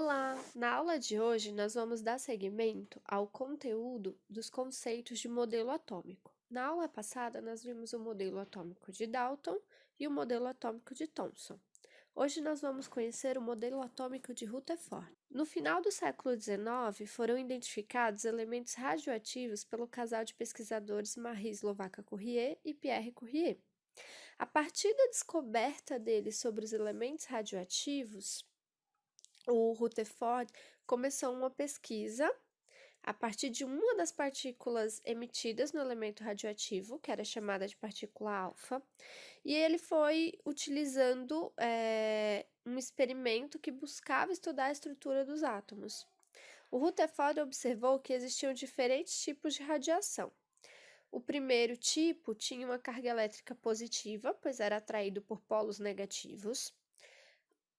Olá! Na aula de hoje, nós vamos dar seguimento ao conteúdo dos conceitos de modelo atômico. Na aula passada, nós vimos o modelo atômico de Dalton e o modelo atômico de Thomson. Hoje, nós vamos conhecer o modelo atômico de Rutherford. No final do século XIX, foram identificados elementos radioativos pelo casal de pesquisadores Marie Slovaca-Curie e Pierre Curie. A partir da descoberta deles sobre os elementos radioativos, o Rutherford começou uma pesquisa a partir de uma das partículas emitidas no elemento radioativo, que era chamada de partícula alfa, e ele foi utilizando um experimento que buscava estudar a estrutura dos átomos. O Rutherford observou que existiam diferentes tipos de radiação. O primeiro tipo tinha uma carga elétrica positiva, pois era atraído por polos negativos.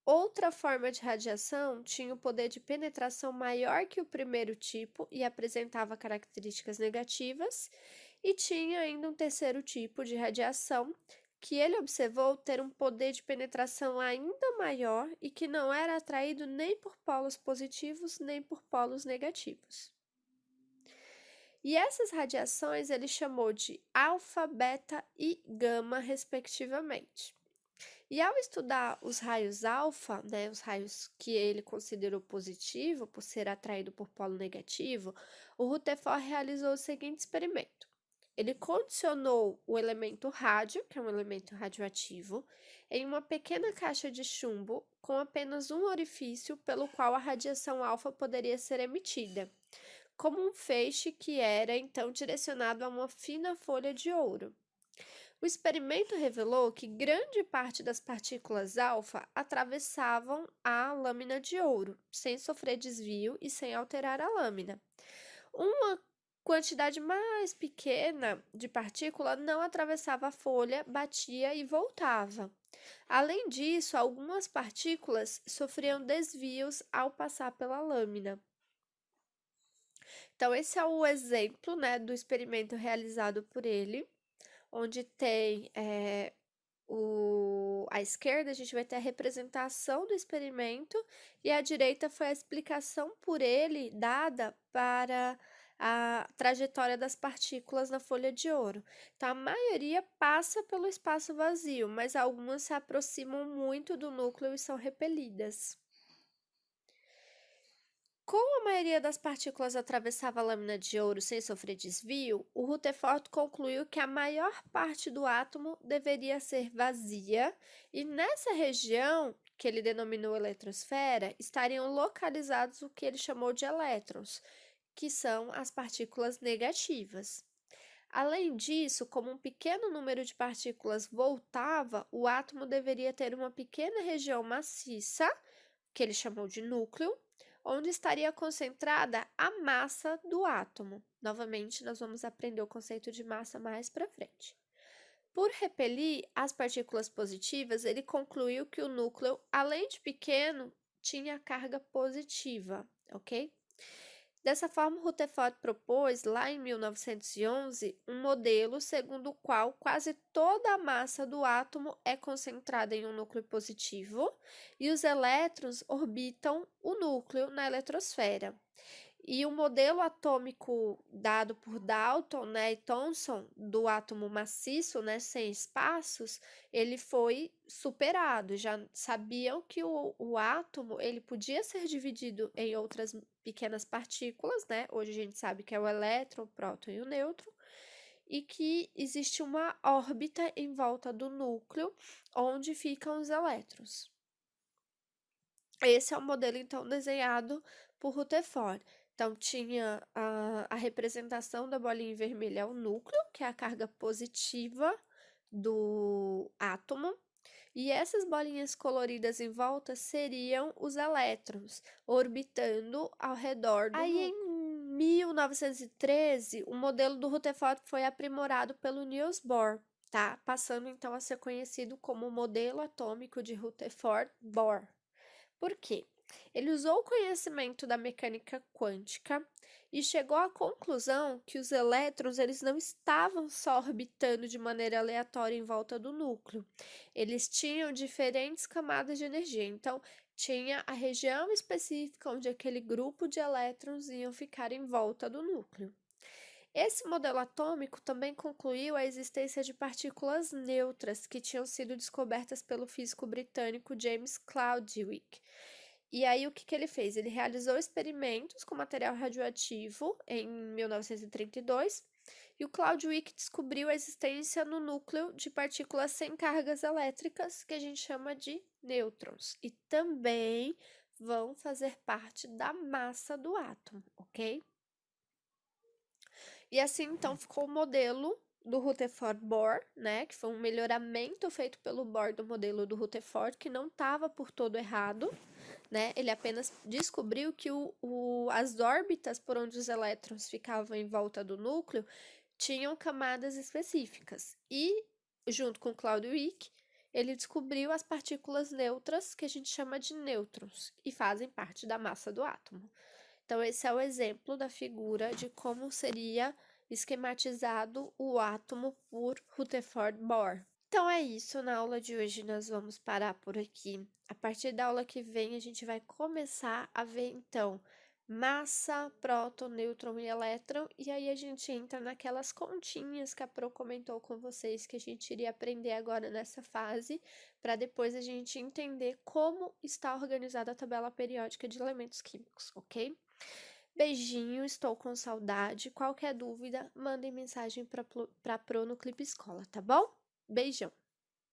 Outra forma de radiação tinha o poder de penetração maior que o primeiro tipo e apresentava características negativas, e tinha ainda um terceiro tipo de radiação que ele observou ter um poder de penetração ainda maior e que não era atraído nem por polos positivos nem por polos negativos. E essas radiações ele chamou de alfa, beta e gama, respectivamente. E ao estudar os raios alfa, os raios que ele considerou positivo por ser atraído por polo negativo, o Rutherford realizou o seguinte experimento. Ele condicionou o elemento rádio, que é um elemento radioativo, em uma pequena caixa de chumbo com apenas um orifício pelo qual a radiação alfa poderia ser emitida, como um feixe que era então direcionado a uma fina folha de ouro. O experimento revelou que grande parte das partículas alfa atravessavam a lâmina de ouro, sem sofrer desvio e sem alterar a lâmina. Uma quantidade mais pequena de partícula não atravessava a folha, batia e voltava. Além disso, algumas partículas sofriam desvios ao passar pela lâmina. Então, esse é o exemplo, do experimento realizado por ele, onde tem à esquerda a gente vai ter a representação do experimento e à direita foi a explicação por ele dada para a trajetória das partículas na folha de ouro. Então, a maioria passa pelo espaço vazio, mas algumas se aproximam muito do núcleo e são repelidas. Como a maioria das partículas atravessava a lâmina de ouro sem sofrer desvio, o Rutherford concluiu que a maior parte do átomo deveria ser vazia, e nessa região, que ele denominou eletrosfera, estariam localizados o que ele chamou de elétrons, que são as partículas negativas. Além disso, como um pequeno número de partículas voltava, o átomo deveria ter uma pequena região maciça, que ele chamou de núcleo, onde estaria concentrada a massa do átomo. Novamente, nós vamos aprender o conceito de massa mais para frente. Por repelir as partículas positivas, ele concluiu que o núcleo, além de pequeno, tinha carga positiva, ok? Dessa forma, Rutherford propôs, lá em 1911, um modelo segundo o qual quase toda a massa do átomo é concentrada em um núcleo positivo e os elétrons orbitam o núcleo na eletrosfera. E o modelo atômico dado por Dalton, e Thomson, do átomo maciço, sem espaços, ele foi superado. Já sabiam que o átomo ele podia ser dividido em outras pequenas partículas, Hoje a gente sabe que é o elétron, o próton e o nêutron, e que existe uma órbita em volta do núcleo, onde ficam os elétrons. Esse é o modelo, então, desenhado por Rutherford. Então, tinha a representação da bolinha vermelha, é o núcleo, que é a carga positiva do átomo, e essas bolinhas coloridas em volta seriam os elétrons, orbitando ao redor do núcleo. Aí, em 1913, o modelo do Rutherford foi aprimorado pelo Niels Bohr, passando então a ser conhecido como o modelo atômico de Rutherford-Bohr. Por quê? Ele usou o conhecimento da mecânica quântica e chegou à conclusão que os elétrons eles não estavam só orbitando de maneira aleatória em volta do núcleo. Eles tinham diferentes camadas de energia. Então, tinha a região específica onde aquele grupo de elétrons iam ficar em volta do núcleo. Esse modelo atômico também concluiu a existência de partículas neutras que tinham sido descobertas pelo físico britânico James Cladwick. E aí, o que ele fez? Ele realizou experimentos com material radioativo em 1932 e o Cladwick descobriu a existência no núcleo de partículas sem cargas elétricas, que a gente chama de nêutrons, e também vão fazer parte da massa do átomo, ok? E assim, então, ficou o modelo do Rutherford-Bohr, né, que foi um melhoramento feito pelo Bohr do modelo do Rutherford, que não estava por todo errado, né, ele apenas descobriu que as órbitas por onde os elétrons ficavam em volta do núcleo tinham camadas específicas. E, junto com Cladwick, ele descobriu as partículas neutras, que a gente chama de nêutrons, e fazem parte da massa do átomo. Então, esse é o exemplo da figura de como seria esquematizado o átomo por Rutherford-Bohr. Então é isso, na aula de hoje nós vamos parar por aqui. A partir da aula que vem a gente vai começar a ver então massa, próton, nêutron e elétron, e aí a gente entra naquelas continhas que a Pro comentou com vocês que a gente iria aprender agora nessa fase, para depois a gente entender como está organizada a tabela periódica de elementos químicos, ok? Beijinho, estou com saudade. Qualquer dúvida, mandem mensagem para Pro no Clipe Escola, tá bom? Beijão!